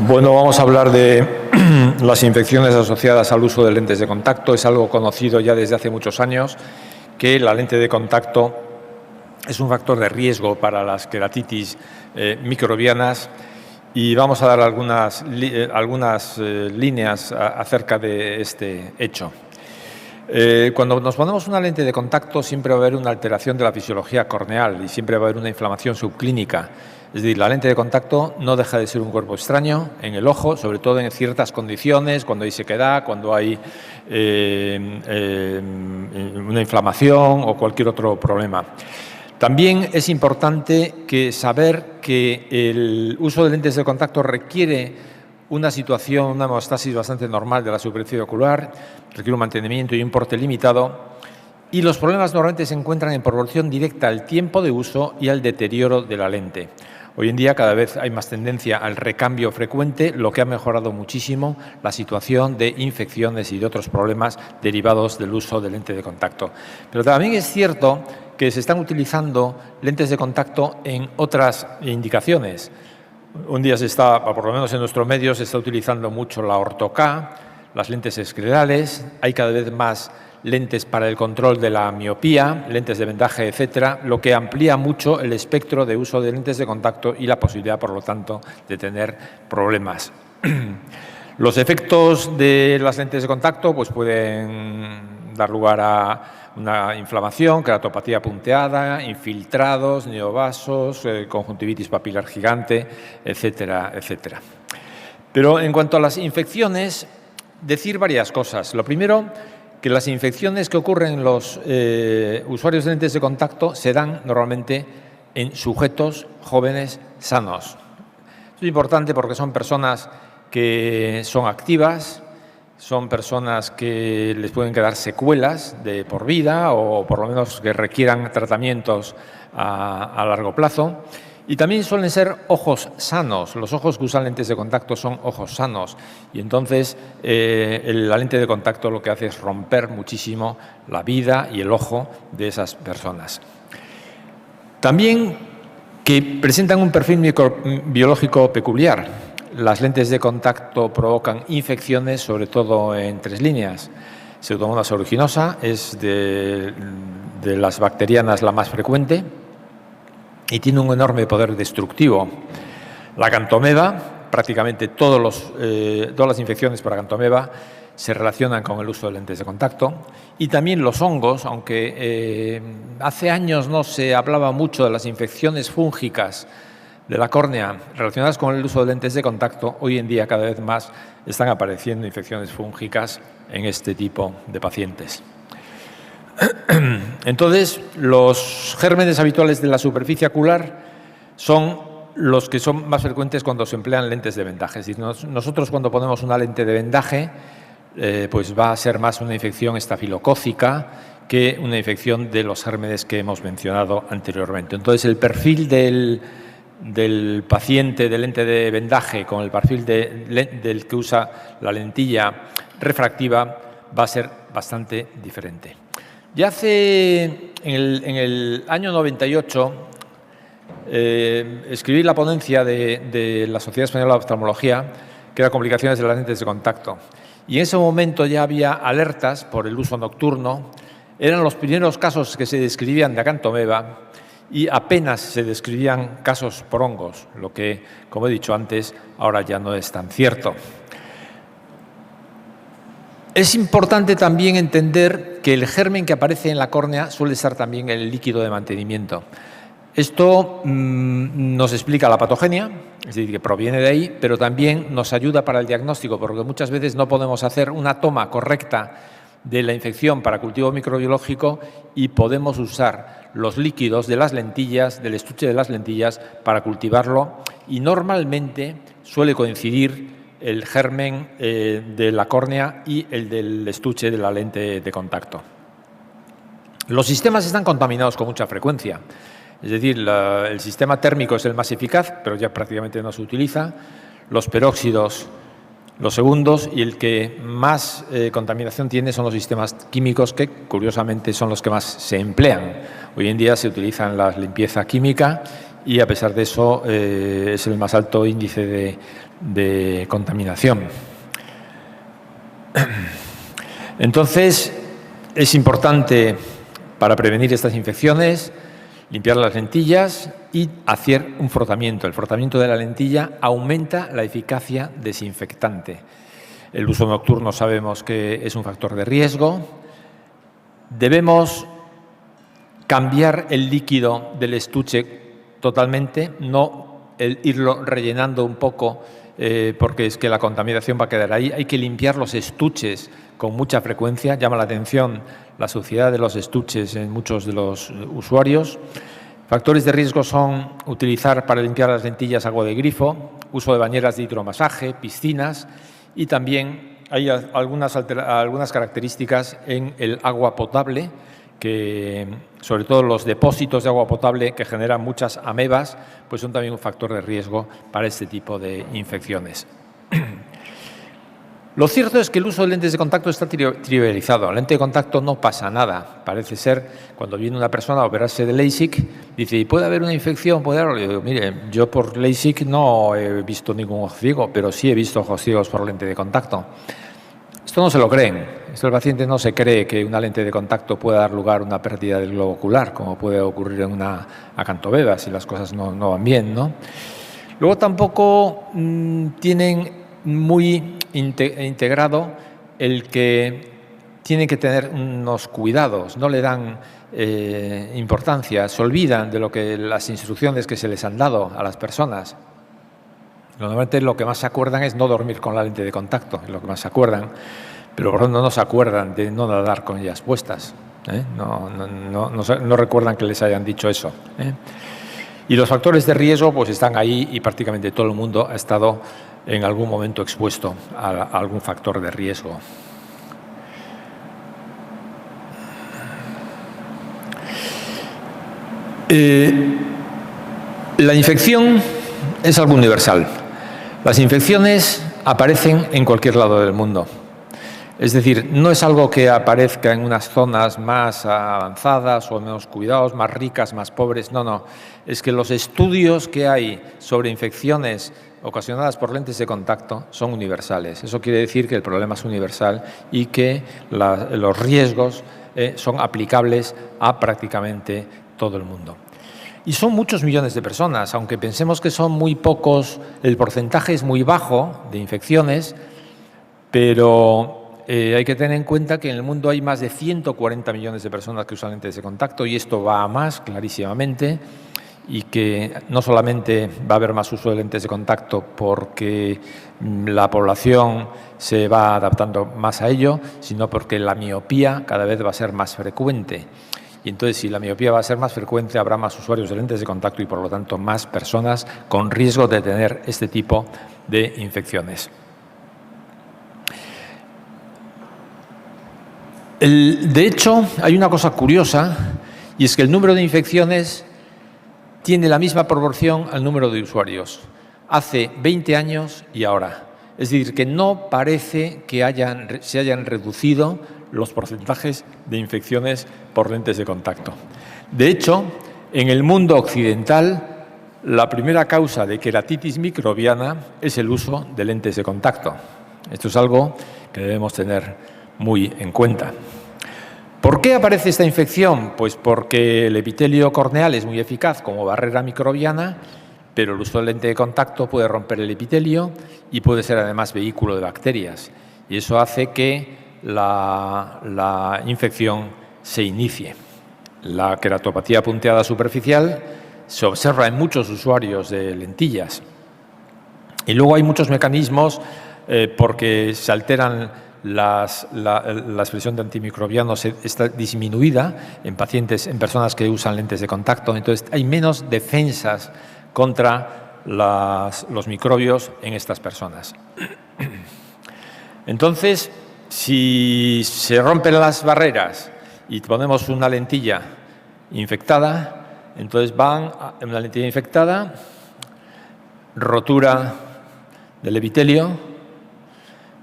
Bueno, vamos a hablar de las infecciones asociadas al uso de lentes de contacto. Es algo conocido ya desde hace muchos años que la lente de contacto es un factor de riesgo para las queratitis microbianas y vamos a dar algunas líneas acerca de este hecho. Cuando nos ponemos una lente de contacto siempre va a haber una alteración de la fisiología corneal y siempre va a haber una inflamación subclínica. Es decir, la lente de contacto no deja de ser un cuerpo extraño en el ojo, sobre todo en ciertas condiciones, cuando hay sequedad, cuando hay una inflamación o cualquier otro problema. También es importante saber que el uso de lentes de contacto requiere una situación, una hemostasis bastante normal de la superficie ocular, requiere un mantenimiento y un porte limitado, y los problemas normalmente se encuentran en proporción directa al tiempo de uso y al deterioro de la lente. Hoy en día cada vez hay más tendencia al recambio frecuente, lo que ha mejorado muchísimo la situación de infecciones y de otros problemas derivados del uso de lente de contacto. Pero también es cierto que se están utilizando lentes de contacto en otras indicaciones. Un día por lo menos en nuestro medio, se está utilizando mucho la orto-K, las lentes esclerales, hay cada vez más lentes para el control de la miopía, lentes de vendaje, etcétera, lo que amplía mucho el espectro de uso de lentes de contacto y la posibilidad, por lo tanto, de tener problemas. Los efectos de las lentes de contacto pues pueden dar lugar a una inflamación, queratopatía punteada, infiltrados, neovasos, conjuntivitis papilar gigante, etcétera, etcétera. Pero en cuanto a las infecciones, decir varias cosas. Lo primero, que las infecciones que ocurren en los usuarios de lentes de contacto se dan normalmente en sujetos jóvenes sanos. Esto es importante porque son personas que son activas, son personas que les pueden quedar secuelas de por vida o por lo menos que requieran tratamientos a largo plazo. Y también suelen ser ojos sanos. Los ojos que usan lentes de contacto son ojos sanos. Y entonces la lente de contacto lo que hace es romper muchísimo la vida y el ojo de esas personas. También que presentan un perfil microbiológico peculiar. Las lentes de contacto provocan infecciones, sobre todo en 3 líneas. Pseudomonas aeruginosa es de las bacterianas la más frecuente y tiene un enorme poder destructivo. La Acanthomeba, prácticamente todas las infecciones por Acanthomeba se relacionan con el uso de lentes de contacto. Y también los hongos, aunque hace años no se hablaba mucho de las infecciones fúngicas de la córnea relacionadas con el uso de lentes de contacto, hoy en día cada vez más están apareciendo infecciones fúngicas en este tipo de pacientes. Entonces, los gérmenes habituales de la superficie ocular son los que son más frecuentes cuando se emplean lentes de vendaje. Es decir, nosotros cuando ponemos una lente de vendaje, pues va a ser más una infección estafilocócica que una infección de los gérmenes que hemos mencionado anteriormente. Entonces, el perfil del paciente de lente de vendaje con el perfil del que usa la lentilla refractiva va a ser bastante diferente. Ya en el año 98 escribí la ponencia de la Sociedad Española de Oftalmología, que era complicaciones de las lentes de contacto. Y en ese momento ya había alertas por el uso nocturno. Eran los primeros casos que se describían de Acanthomeba y apenas se describían casos por hongos, lo que, como he dicho antes, ahora ya no es tan cierto. Es importante también entender que el germen que aparece en la córnea suele estar también en el líquido de mantenimiento. Esto nos explica la patogenia, es decir, que proviene de ahí, pero también nos ayuda para el diagnóstico, porque muchas veces no podemos hacer una toma correcta de la infección para cultivo microbiológico y podemos usar los líquidos de las lentillas, del estuche de las lentillas, para cultivarlo, y normalmente suele coincidir el germen de la córnea y el del estuche de la lente de contacto. Los sistemas están contaminados con mucha frecuencia. Es decir, el sistema térmico es el más eficaz, pero ya prácticamente no se utiliza. Los peróxidos, los segundos, y el que más contaminación tiene son los sistemas químicos, que curiosamente son los que más se emplean. Hoy en día se utilizan la limpieza química y a pesar de eso es el más alto índice de contaminación. Entonces, es importante para prevenir estas infecciones limpiar las lentillas y hacer un frotamiento. El frotamiento de la lentilla aumenta la eficacia desinfectante. El uso nocturno sabemos que es un factor de riesgo. Debemos cambiar el líquido del estuche totalmente, no irlo rellenando un poco porque es que la contaminación va a quedar ahí. Hay que limpiar los estuches con mucha frecuencia. Llama la atención la suciedad de los estuches en muchos de los usuarios. Factores de riesgo son utilizar para limpiar las lentillas agua de grifo, uso de bañeras de hidromasaje, piscinas y también hay algunas características en el agua potable, que sobre todo los depósitos de agua potable que generan muchas amebas, pues son también un factor de riesgo para este tipo de infecciones. Lo cierto es que el uso de lentes de contacto está trivializado. La lente de contacto no pasa nada. Parece ser, cuando viene una persona a operarse de LASIK, dice, ¿y puede haber una infección? ¿Puede haber? Digo, mire, yo por LASIK no he visto ningún ojo ciego, pero sí he visto ojos ciegos por lente de contacto. Esto no se lo creen. Esto el paciente no se cree que una lente de contacto pueda dar lugar a una pérdida del globo ocular, como puede ocurrir en una acantoveba si las cosas no van bien, ¿no? Luego tampoco tienen muy integrado el que tienen que tener unos cuidados, no le dan importancia, se olvidan de las instrucciones que se les han dado a las personas. Normalmente lo que más se acuerdan es no dormir con la lente de contacto, es lo que más se acuerdan, pero por ejemplo no se acuerdan de no nadar con ellas puestas, no recuerdan que les hayan dicho eso. Y los factores de riesgo pues están ahí y prácticamente todo el mundo ha estado en algún momento expuesto a algún factor de riesgo. La infección es algo universal. Las infecciones aparecen en cualquier lado del mundo. Es decir, no es algo que aparezca en unas zonas más avanzadas o menos cuidados, más ricas, más pobres. No. Es que los estudios que hay sobre infecciones ocasionadas por lentes de contacto son universales. Eso quiere decir que el problema es universal y que los riesgos son aplicables a prácticamente todo el mundo. Y son muchos millones de personas, aunque pensemos que son muy pocos, el porcentaje es muy bajo de infecciones, pero hay que tener en cuenta que en el mundo hay más de 140 millones de personas que usan lentes de contacto y esto va a más, clarísimamente, y que no solamente va a haber más uso de lentes de contacto porque la población se va adaptando más a ello, sino porque la miopía cada vez va a ser más frecuente. Y entonces, si la miopía va a ser más frecuente, habrá más usuarios de lentes de contacto y, por lo tanto, más personas con riesgo de tener este tipo de infecciones. De hecho, hay una cosa curiosa, y es que el número de infecciones tiene la misma proporción al número de usuarios, hace 20 años y ahora. Es decir, que no parece que se hayan reducido los porcentajes de infecciones por lentes de contacto. De hecho, en el mundo occidental, la primera causa de queratitis microbiana es el uso de lentes de contacto. Esto es algo que debemos tener muy en cuenta. ¿Por qué aparece esta infección? Pues porque el epitelio corneal es muy eficaz como barrera microbiana, pero el uso de lente de contacto puede romper el epitelio y puede ser además vehículo de bacterias. Y eso hace que la infección se inicie. La queratopatía punteada superficial se observa en muchos usuarios de lentillas. Y luego hay muchos mecanismos porque se alteran la expresión de antimicrobianos está disminuida en personas que usan lentes de contacto. Entonces hay menos defensas contra los microbios en estas personas. Entonces, si se rompen las barreras y ponemos una lentilla infectada, entonces van a una lentilla infectada, rotura del epitelio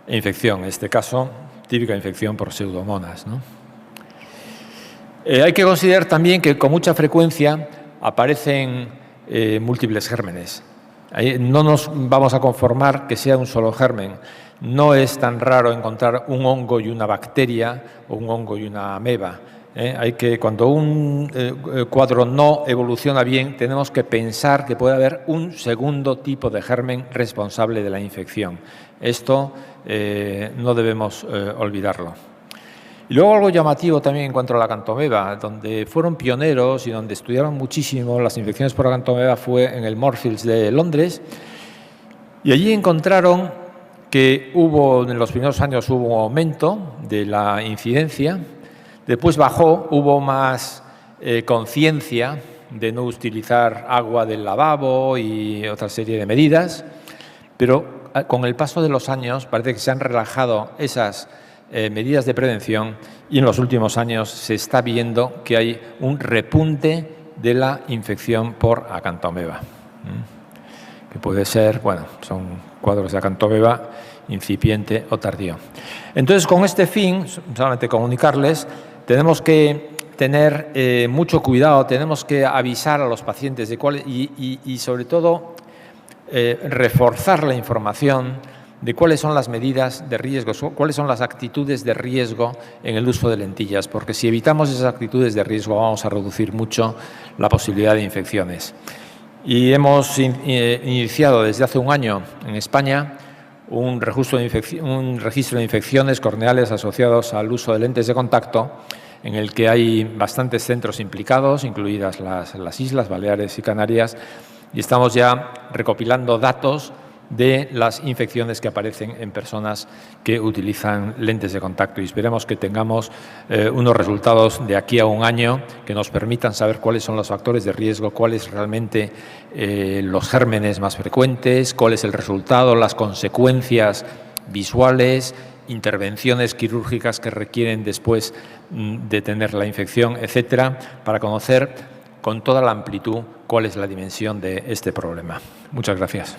e infección, en este caso, típica infección por pseudomonas, ¿no? Hay que considerar también que con mucha frecuencia aparecen múltiples gérmenes. No nos vamos a conformar que sea un solo germen. No es tan raro encontrar un hongo y una bacteria o un hongo y una ameba. Cuando un cuadro no evoluciona bien, tenemos que pensar que puede haber un segundo tipo de germen responsable de la infección. Esto no debemos olvidarlo. Y luego algo llamativo también en cuanto a la acantomeba, donde fueron pioneros y donde estudiaron muchísimo las infecciones por acantomeba fue en el Moorfields de Londres, y allí encontraron que en los primeros años hubo un aumento de la incidencia, después bajó, hubo más conciencia de no utilizar agua del lavabo y otra serie de medidas, pero con el paso de los años parece que se han relajado esas medidas de prevención y en los últimos años se está viendo que hay un repunte de la infección por acantomeba, que puede ser, bueno, son cuadros de acantomeba incipiente o tardío. Entonces, con este fin, solamente comunicarles, tenemos que tener mucho cuidado, tenemos que avisar a los pacientes de cuál y sobre todo reforzar la información de cuáles son las medidas de riesgo, cuáles son las actitudes de riesgo en el uso de lentillas, porque si evitamos esas actitudes de riesgo vamos a reducir mucho la posibilidad de infecciones. Y hemos iniciado desde hace un año en España un registro de infecciones corneales asociados al uso de lentes de contacto, en el que hay bastantes centros implicados, incluidas las Islas Baleares y Canarias, y estamos ya recopilando datos de las infecciones que aparecen en personas que utilizan lentes de contacto, y esperemos que tengamos unos resultados de aquí a un año que nos permitan saber cuáles son los factores de riesgo, cuáles realmente los gérmenes más frecuentes, cuál es el resultado, las consecuencias visuales, intervenciones quirúrgicas que requieren después de tener la infección, etcétera, para conocer con toda la amplitud cuál es la dimensión de este problema. Muchas gracias.